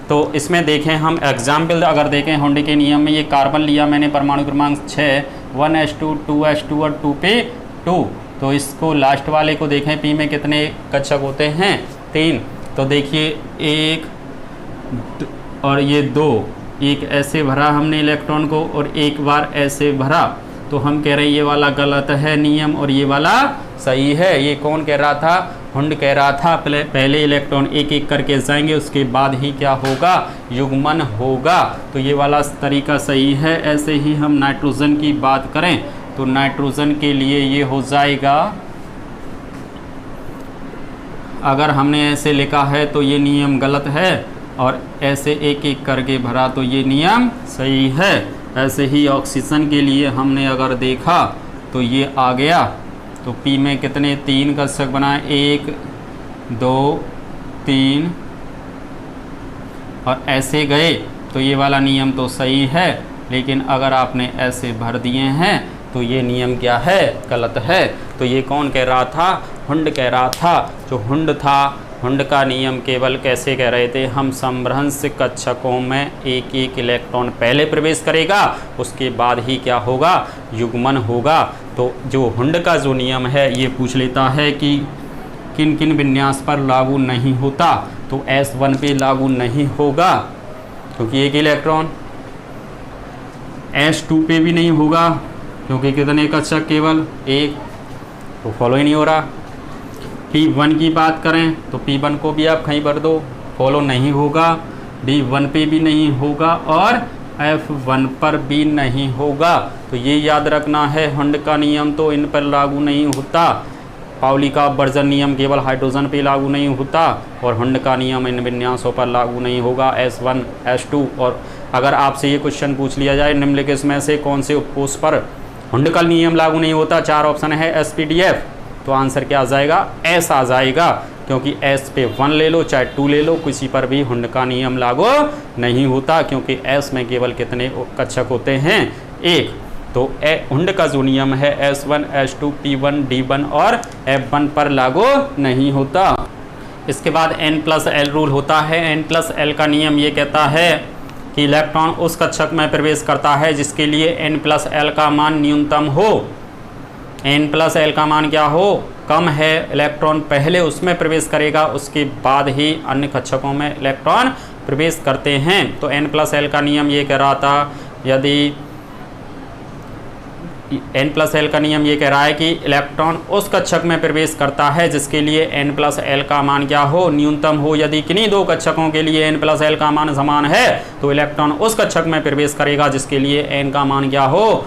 तो इसमें देखें हम एग्जाम्पल अगर देखें हुंड के नियम में, ये कार्बन लिया मैंने परमाणु क्रमांक 6, 1s2 2s2 और 2p2। तो इसको लास्ट वाले को देखें, p में कितने कक्षक होते हैं, 3। तो देखिए 1 और ये 2, एक ऐसे भरा हमने इलेक्ट्रॉन को और एक बार ऐसे भरा। तो हम कह रहे हैं ये वाला गलत है नियम और ये वाला सही है। ये कौन कह रहा था, हुंड कह रहा था पहले इलेक्ट्रॉन एक एक करके जाएंगे, उसके बाद ही क्या होगा, युग्मन होगा। तो ये वाला तरीका सही है। ऐसे ही हम नाइट्रोजन की बात करें तो नाइट्रोजन के लिए ये हो जाएगा, अगर हमने ऐसे लिखा है तो ये नियम गलत है, और ऐसे एक एक करके भरा तो ये नियम सही है। ऐसे ही ऑक्सीजन के लिए हमने अगर देखा तो ये आ गया, तो पी में कितने 3 कक्षक बनाए, 1 2 3, और ऐसे गए तो ये वाला नियम तो सही है। लेकिन अगर आपने ऐसे भर दिए हैं तो ये नियम क्या है, गलत है। तो ये कौन कह रहा था, हुंड कह रहा था। जो हुंड था, हुंड का नियम केवल कैसे कह रहे थे, हम समभ्रंश कक्षकों में एक एक इलेक्ट्रॉन पहले प्रवेश करेगा, उसके बाद ही क्या होगा, युग्मन होगा। तो जो हुंड का जो नियम है ये पूछ लेता है कि किन किन विन्यास पर लागू नहीं होता। तो S1 पे लागू नहीं होगा क्योंकि एक इलेक्ट्रॉन, S2 पे भी नहीं होगा क्योंकि कितने कक्षक, केवल एक, तो फॉलो ही नहीं हो रहा। P1 की बात करें तो P1 को भी आप कहीं भर दो, फॉलो नहीं होगा। D1 पे भी नहीं होगा और F1 पर भी नहीं होगा। तो ये याद रखना है, हुंड का नियम तो इन पर लागू नहीं होता। पाउली का अपवर्जन नियम केवल हाइड्रोजन पे लागू नहीं होता, और हुंड का नियम इन विन्यासों पर लागू नहीं होगा, S1 S2। और अगर आपसे ये क्वेश्चन पूछ लिया जाए निम्नलिखित में से कौन से उपकोष पर हुंड का नियम लागू नहीं होता, 4 ऑप्शन है SPDF, तो आंसर क्या आ जाएगा, S आ जाएगा। क्योंकि S पे 1 ले लो चाहे 2 ले लो, किसी पर भी हुंड का नियम लागू नहीं होता, क्योंकि S में केवल कितने कक्षक होते हैं, 1। तो हुंड का जो नियम है S1 S2 P1 D1 और F1 पर लागू नहीं होता। इसके बाद N+L रूल होता है। N+L का नियम ये कहता है कि इलेक्ट्रॉन उस कक्षक में प्रवेश करता है जिसके लिए N+L का मान न्यूनतम हो। N+L का मान क्या हो, कम है, इलेक्ट्रॉन पहले उसमें प्रवेश करेगा, उसके बाद ही अन्य कक्षकों में इलेक्ट्रॉन प्रवेश करते हैं। तो N+L का नियम ये कह रहा था, यदि N+L का नियम ये कह रहा है कि इलेक्ट्रॉन उस कक्षक में प्रवेश करता है जिसके लिए N+L का मान क्या हो, न्यूनतम हो। यदि किन्हीं 2 कक्षकों के लिए N+L का मान समान है तो इलेक्ट्रॉन उस कक्षक में प्रवेश करेगा जिसके लिए N का मान क्या हो,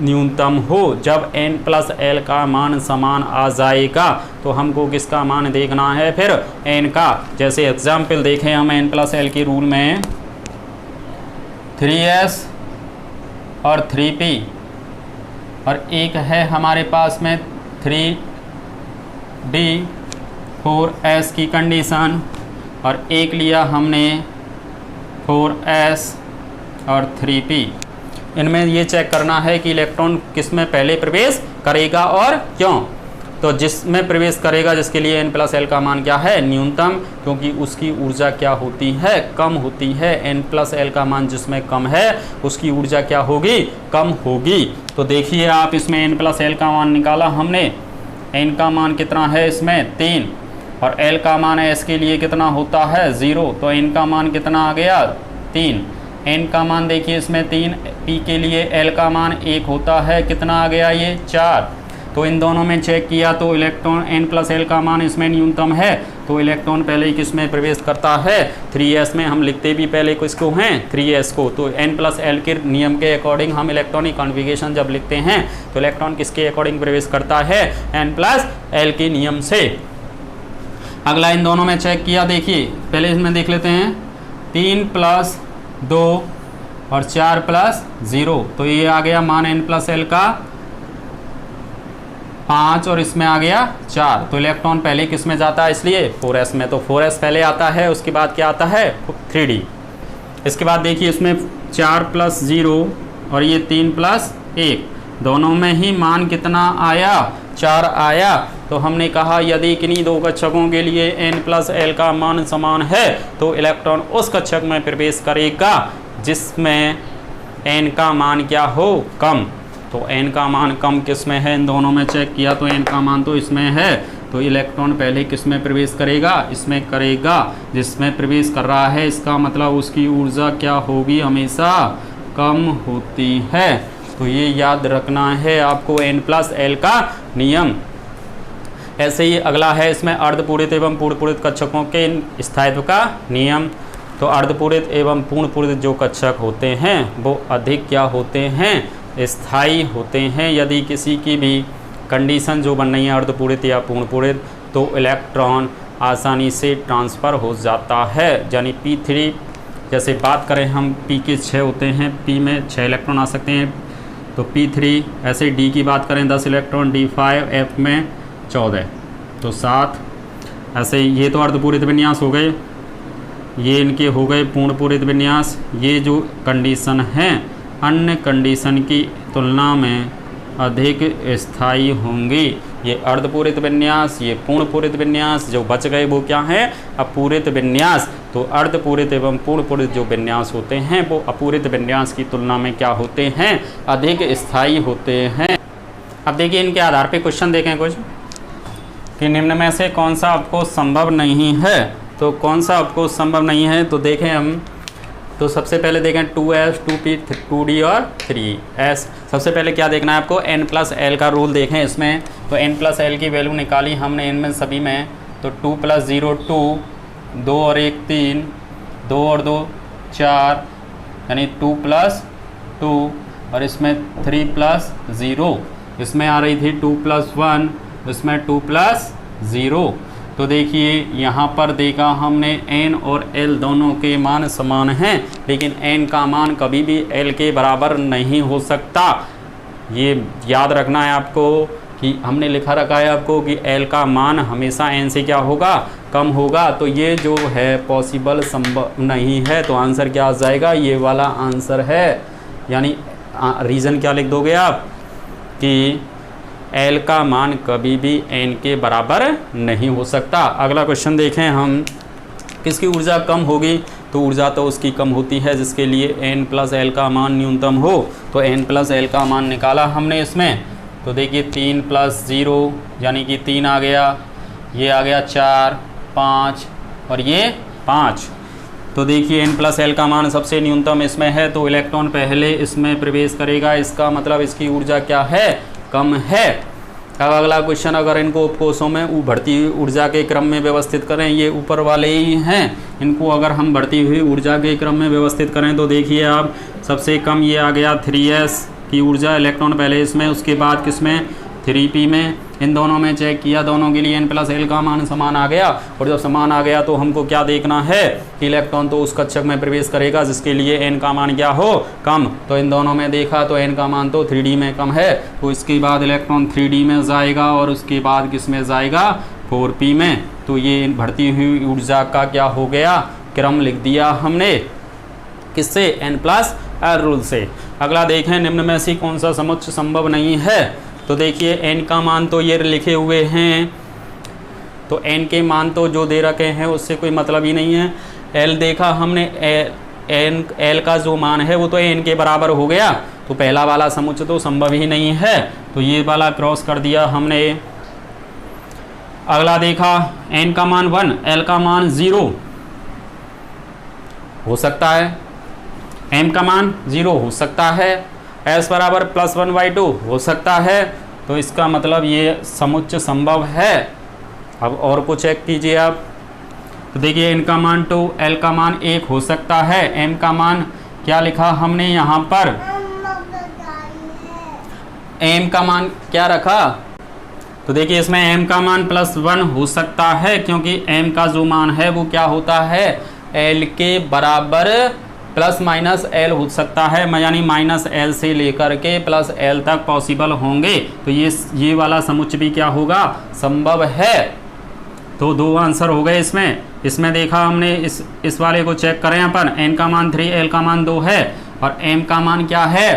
न्यूनतम हो। जब N+L का मान समान आ जाएगा तो हमको किसका मान देखना है, फिर N का। जैसे एग्जाम्पल देखें हम N+L के रूल में 3s और 3p, और एक है हमारे पास में 3d 4s की कंडीशन, और एक लिया हमने 4s और 3p। इनमें ये चेक करना है कि इलेक्ट्रॉन किस में पहले प्रवेश करेगा और क्यों। तो जिसमें प्रवेश करेगा जिसके लिए N+L का मान क्या है, न्यूनतम, क्योंकि उसकी ऊर्जा क्या होती है, कम होती है। N+L का मान जिसमें कम है उसकी ऊर्जा क्या होगी, कम होगी। तो देखिए आप इसमें N+L का मान निकाला हमने, N का मान कितना है इसमें 3, और L का मान S के लिए कितना होता है 0, तो N का मान कितना आ गया 3। N का मान देखिए इसमें 3, P के लिए L का मान 1 होता है, कितना आ गया ये 4। तो इन दोनों में चेक किया तो इलेक्ट्रॉन N प्लस L का मान इसमें न्यूनतम है, तो इलेक्ट्रॉन पहले ही किस में प्रवेश करता है 3s में। हम लिखते भी पहले किसको हैं 3s को। तो N प्लस L के नियम के अकॉर्डिंग हम इलेक्ट्रॉनिक कॉन्फ़िगरेशन जब लिखते हैं तो इलेक्ट्रॉन किसके अकॉर्डिंग प्रवेश करता है N प्लस L के नियम से। अगला इन दोनों में चेक किया, देखिए पहले इसमें देख लेते हैं 3 प्लस 2 और 4 प्लस 0, तो ये आ गया मान N प्लस L का 5 और इसमें आ गया 4। तो इलेक्ट्रॉन पहले किस में जाता है इसलिए 4s में, तो 4s पहले आता है, उसके बाद क्या आता है 3d। इसके बाद देखिए इसमें 4 प्लस 0 और ये 3 प्लस 1, दोनों में ही मान कितना आया 4 आया। तो हमने कहा यदि किन्हीं दो कक्षकों के लिए N प्लस L का मान समान है तो इलेक्ट्रॉन उस कक्षक में प्रवेश करेगा जिसमें N का मान क्या हो कम। तो N का मान कम किस में है, इन दोनों में चेक किया तो N का मान तो इसमें है, तो इलेक्ट्रॉन पहले किस में प्रवेश करेगा, इसमें करेगा जिसमें प्रवेश कर रहा है। इसका मतलब उसकी ऊर्जा क्या होगी, हमेशा कम होती है। तो ये याद रखना है आपको N प्लस L का नियम। ऐसे ही अगला है इसमें अर्धपूरित एवं पूर्णपूरित कक्षकों के स्थायित्व का नियम। तो अर्धपूरित एवं पूर्णपूरित जो कक्षक होते हैं वो अधिक क्या होते हैं, स्थायी होते हैं। यदि किसी की भी कंडीशन जो बन रही है अर्धपूरित या पूर्णपूरित, तो इलेक्ट्रॉन आसानी से ट्रांसफ़र हो जाता है। यानी P3 जैसे बात करें हम, P के 6 होते हैं, P में 6 इलेक्ट्रॉन आ सकते हैं, तो P3। ऐसे D की बात करें 10 इलेक्ट्रॉन, D5, F में 14, तो 7। ऐसे ये तो अर्धपूरित विन्यास हो गए, ये इनके हो गए पूर्णपूरित विन्यास। ये जो कंडीशन हैं अन्य कंडीशन की तुलना में अधिक स्थायी होंगी। ये अर्धपूरित विन्यास, ये पूर्णपूरित विन्यास, जो बच गए वो क्या हैं अपूरित विन्यास। तो अर्धपूरित एवं पूर्णपूरित जो विन्यास होते हैं वो अपूरित विन्यास की तुलना में क्या होते हैं, अधिक स्थायी होते हैं। अब देखिए इनके आधार पे क्वेश्चन देखें कुछ कि निम्न में से कौन सा आपको संभव नहीं है। तो कौन सा आपको संभव नहीं है, तो देखें हम, तो सबसे पहले देखें 2s, 2p, 2d और 3s। सबसे पहले क्या देखना है आपको, N प्लस L का रूल देखें इसमें। तो N प्लस L की वैल्यू निकाली हमने इनमें सभी में, तो 2 प्लस 0 2, 2 और 1 3, 2 और 2 4, यानी 2 प्लस 2, और इसमें 3 प्लस 0, इसमें आ रही थी 2 प्लस 1, इसमें 2 प्लस 0। तो देखिए यहाँ पर देखा हमने N और L दोनों के मान समान हैं, लेकिन N का मान कभी भी L के बराबर नहीं हो सकता। ये याद रखना है आपको कि हमने लिखा रखा है आपको कि L का मान हमेशा N से क्या होगा, कम होगा। तो ये जो है पॉसिबल, संभव नहीं है। तो आंसर क्या आ जाएगा, ये वाला आंसर है। यानी रीज़न क्या लिख दोगे आप कि L का मान कभी भी N के बराबर नहीं हो सकता। अगला क्वेश्चन देखें हम, किसकी ऊर्जा कम होगी, तो ऊर्जा तो उसकी कम होती है जिसके लिए N प्लस L का मान न्यूनतम हो। तो N प्लस L का मान निकाला हमने इसमें, तो देखिए 3 प्लस 0 यानी कि 3 आ गया, ये आ गया 4, 5 और ये 5। तो देखिए N प्लस L का मान सबसे न्यूनतम इसमें है, तो इलेक्ट्रॉन पहले इसमें प्रवेश करेगा। इसका मतलब इसकी ऊर्जा क्या है, कम है। अब अगला क्वेश्चन, अगर इनको उपकोषों में उभरती हुई ऊर्जा के क्रम में व्यवस्थित करें, ये ऊपर वाले ही हैं, इनको अगर हम बढ़ती हुई ऊर्जा के क्रम में व्यवस्थित करें तो देखिए आप, सबसे कम ये आ गया 3s की ऊर्जा, इलेक्ट्रॉन पहले इसमें, उसके बाद किसमें 3p में। इन दोनों में चेक किया, दोनों के लिए N प्लस L का मान समान आ गया, और जब समान आ गया तो हमको क्या देखना है कि इलेक्ट्रॉन तो उस कक्षक में प्रवेश करेगा जिसके लिए N का मान क्या हो, कम। तो इन दोनों में देखा तो N का मान तो 3d में कम है, तो इसके बाद इलेक्ट्रॉन 3d में जाएगा और उसके बाद किस में जाएगा 4p में। तो ये बढ़ती हुई ऊर्जा का क्या हो गया, क्रम लिख दिया हमने, किससे, N प्लस L रूल से। अगला देखें, निम्न में से कौन सा समुच्चय संभव नहीं है। तो देखिए N का मान तो ये लिखे हुए हैं, तो N के मान तो जो दे रखे हैं उससे कोई मतलब ही नहीं है। L देखा हमने, L का जो मान है वो तो N के बराबर हो गया, तो पहला वाला समुच्चय तो संभव ही नहीं है। तो ये वाला क्रॉस कर दिया हमने। अगला देखा n का मान 1, l का मान 0 हो सकता है, m का मान 0 हो सकता है, s बराबर +1/2 हो सकता है। तो इसका मतलब ये समुच्चय संभव है। अब और को चेक कीजिए आप। तो देखिए n का मान 2, l का मान 1 हो सकता है, m का मान क्या लिखा हमने यहाँ पर, m का मान क्या रखा, तो देखिए इसमें m का मान +1 हो सकता है, क्योंकि m का जो मान है वो क्या होता है, l के बराबर ±l हो सकता है, यानी -l से लेकर के +l तक पॉसिबल होंगे। तो ये वाला समुच्चय भी क्या होगा, संभव है। तो 2 आंसर हो गए इसमें देखा हमने। इस वाले को चेक करें अपन, n का मान 3, l का मान 2 है और m का मान क्या है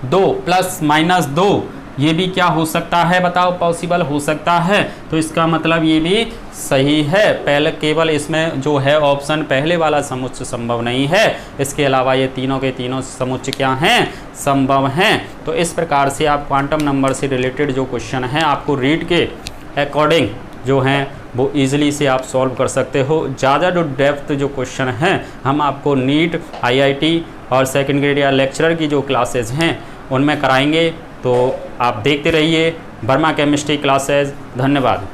2 ±2, ये भी क्या हो सकता है बताओ, पॉसिबल हो सकता है। तो इसका मतलब ये भी सही है। पहले केवल इसमें जो है ऑप्शन पहले वाला समुच्चय संभव नहीं है, इसके अलावा ये तीनों के तीनों समुच्चय क्या हैं, संभव हैं। तो इस प्रकार से आप क्वांटम नंबर से रिलेटेड जो क्वेश्चन हैं आपको रीड के अकॉर्डिंग जो हैं वो ईजिली से आप सॉल्व कर सकते हो। ज़्यादा जो डेप्थ जो क्वेश्चन हैं हम आपको नीट, IIT और सेकंड ग्रेड या लेक्चरर की जो क्लासेज हैं उनमें कराएंगे। तो आप देखते रहिए वर्मा केमिस्ट्री क्लासेज। धन्यवाद।